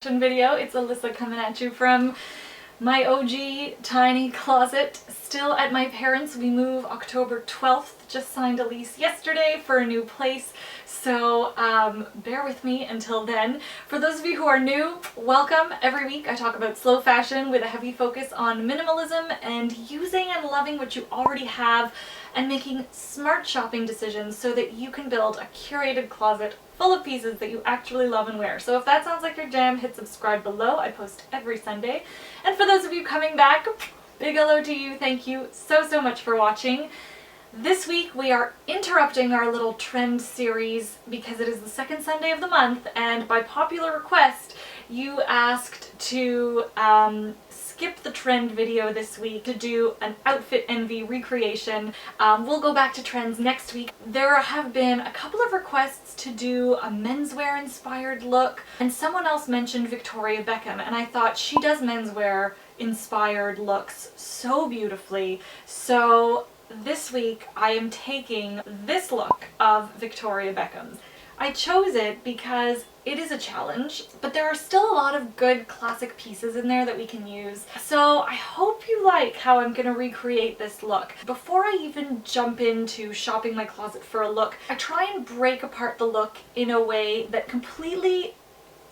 Video. It's Alyssa coming at you from my OG tiny closet, still at my parents'. We move October 12th, just signed a lease yesterday for a new place, so bear with me until then. For those of you who are new, welcome. Every week I talk about slow fashion with a heavy focus on minimalism and using and loving what you already have and making smart shopping decisions so that you can build a curated closet full of pieces that you actually love and wear. So if that sounds like your jam, hit subscribe below. I post every Sunday. And for those of you coming back, big hello to you. Thank you so much for watching. This week we are interrupting our little trend series because it is the second Sunday of the month, and by popular request you asked to skip the trend video this week to do an outfit envy recreation. We'll go back to trends next week. There have been a couple of requests to do a menswear inspired look, and someone else mentioned Victoria Beckham, and I thought she does menswear inspired looks so beautifully. So this week I am taking this look of Victoria Beckham's. I chose it because it is a challenge, but there are still a lot of good classic pieces in there that we can use. So I hope you like how I'm gonna recreate this look. Before I even jump into shopping my closet for a look, I try and break apart the look in a way that completely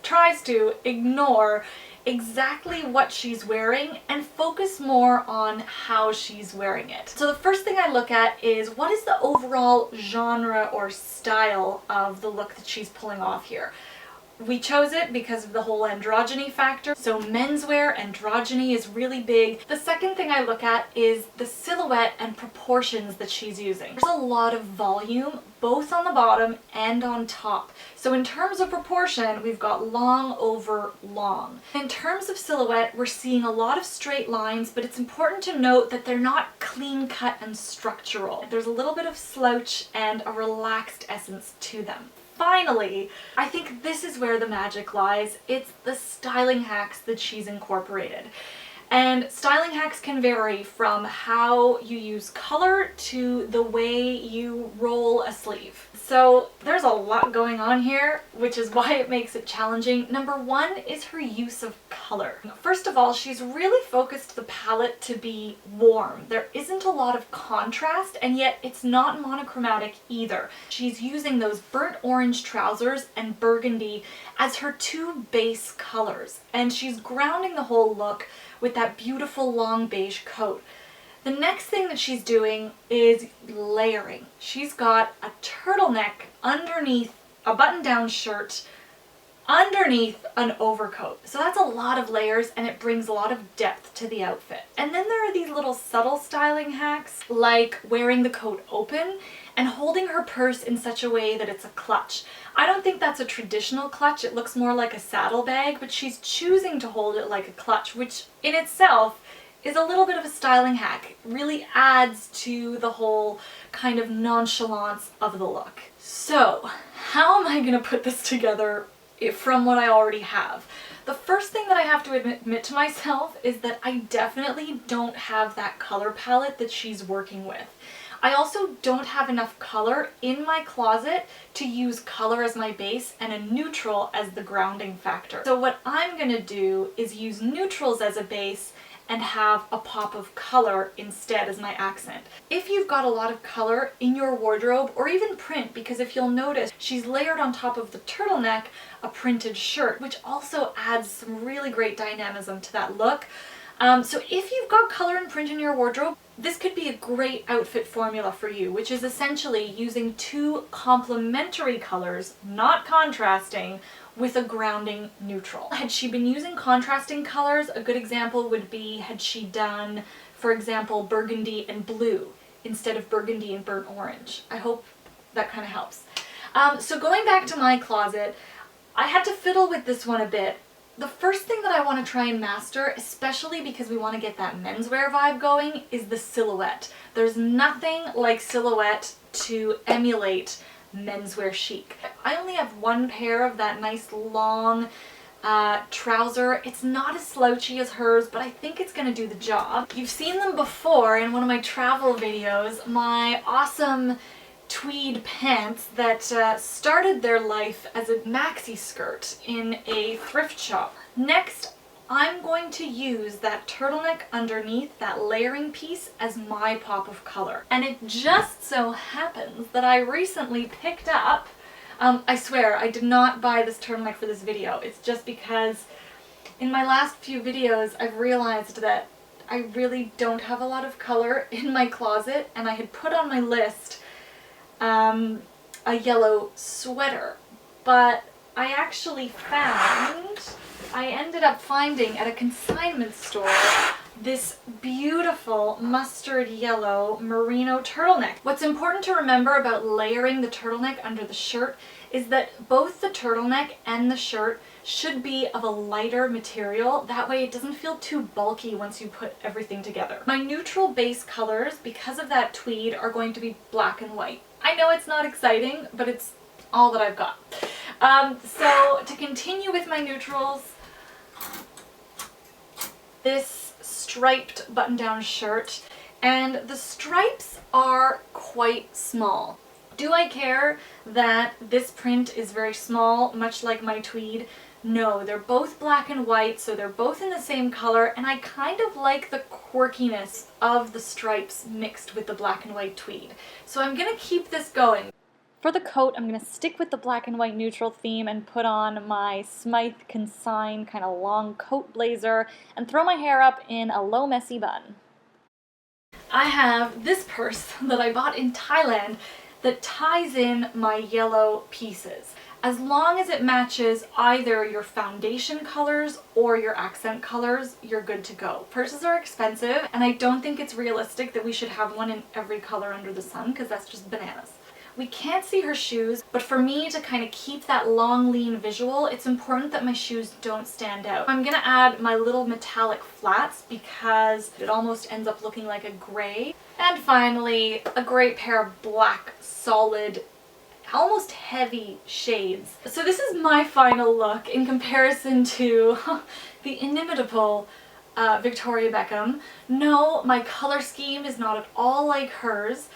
tries to ignore exactly what she's wearing and focus more on how she's wearing it. So the first thing I look at is what is the overall genre or style of the look that she's pulling off here. We chose it because of the whole androgyny factor. So menswear androgyny is really big. The second thing I look at is the silhouette and proportions that she's using. There's a lot of volume both on the bottom and on top. So in terms of proportion, we've got long over long. In terms of silhouette, we're seeing a lot of straight lines, but it's important to note that they're not clean cut and structural. There's a little bit of slouch and a relaxed essence to them. Finally, I think this is where the magic lies. It's the styling hacks that she's incorporated. And styling hacks can vary from how you use color to the way you roll a sleeve. So there's a lot going on here, which is why it makes it challenging. Number one is her use of color. First of all, she's really focused the palette to be warm. There isn't a lot of contrast, and yet it's not monochromatic either. She's using those burnt orange trousers and burgundy as her two base colors, and she's grounding the whole look with that beautiful long beige coat. The next thing that she's doing is layering. She's got a turtleneck underneath a button-down shirt, underneath an overcoat. So that's a lot of layers, and it brings a lot of depth to the outfit. And then there are these little subtle styling hacks, like wearing the coat open and holding her purse in such a way that it's a clutch. I don't think that's a traditional clutch. It looks more like a saddlebag, but she's choosing to hold it like a clutch, which in itself is a little bit of a styling hack. It really adds to the whole kind of nonchalance of the look. So how am I gonna put this together from what I already have? The first thing that I have to admit to myself is that I definitely don't have that color palette that she's working with. I also don't have enough color in my closet to use color as my base and a neutral as the grounding factor. So what I'm gonna do is use neutrals as a base and have a pop of color instead as my accent. If you've got a lot of color in your wardrobe, or even print, because if you'll notice, she's layered on top of the turtleneck a printed shirt, which also adds some really great dynamism to that look. So if you've got color and print in your wardrobe, this could be a great outfit formula for you, which is essentially using two complementary colors, not contrasting, with a grounding neutral. Had she been using contrasting colors, a good example would be had she done, for example, burgundy and blue instead of burgundy and burnt orange. I hope that kind of helps. So going back to my closet, I had to fiddle with this one a bit. The first thing that I want to try and master, especially because we want to get that menswear vibe going, is the silhouette. There's nothing like silhouette to emulate menswear chic. I only have one pair of that nice long trouser. It's not as slouchy as hers, but I think it's gonna do the job. You've seen them before in one of my travel videos. My awesome tweed pants that started their life as a maxi skirt in a thrift shop. Next, I'm going to use that turtleneck underneath, that layering piece, as my pop of color. And it just so happens that I recently picked up, I swear I did not buy this turtleneck for this video. It's just because in my last few videos I've realized that I really don't have a lot of color in my closet, and I had put on my list a yellow sweater, but I actually I ended up finding at a consignment store this beautiful mustard yellow merino turtleneck. What's important to remember about layering the turtleneck under the shirt is that both the turtleneck and the shirt should be of a lighter material. That way it doesn't feel too bulky once you put everything together. My neutral base colors, because of that tweed, are going to be black and white. I know it's not exciting, but it's all that I've got. So to continue with my neutrals, this striped button-down shirt, and the stripes are quite small. Do I care that this print is very small, much like my tweed? No, they're both black and white, so they're both in the same color, and I kind of like the quirkiness of the stripes mixed with the black and white tweed. So I'm gonna keep this going. For the coat, I'm going to stick with the black and white neutral theme and put on my Smythe Consign kind of long coat blazer and throw my hair up in a low messy bun. I have this purse that I bought in Thailand that ties in my yellow pieces. As long as it matches either your foundation colors or your accent colors, you're good to go. Purses are expensive, and I don't think it's realistic that we should have one in every color under the sun, because that's just bananas. We can't see her shoes, but for me to kind of keep that long, lean visual, it's important that my shoes don't stand out. I'm gonna add my little metallic flats because it almost ends up looking like a gray. And finally, a great pair of black, solid, almost heavy shades. So this is my final look in comparison to the inimitable Victoria Beckham. No, my color scheme is not at all like hers,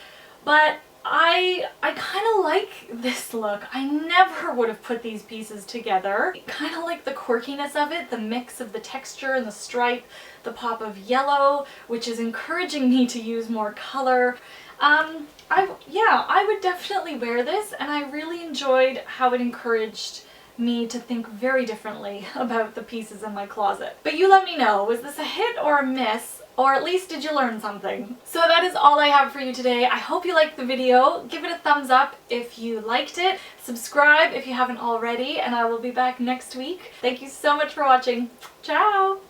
but I kind of like this look. I never would have put these pieces together. Kind of like the quirkiness of it, the mix of the texture and the stripe, the pop of yellow, which is encouraging me to use more color. Yeah, I would definitely wear this, and I really enjoyed how it encouraged me to think very differently about the pieces in my closet. But you let me know, was this a hit or a miss? Or at least did you learn something? So that is all I have for you today. I hope you liked the video. Give it a thumbs up if you liked it. Subscribe if you haven't already, and I will be back next week. Thank you so much for watching. Ciao!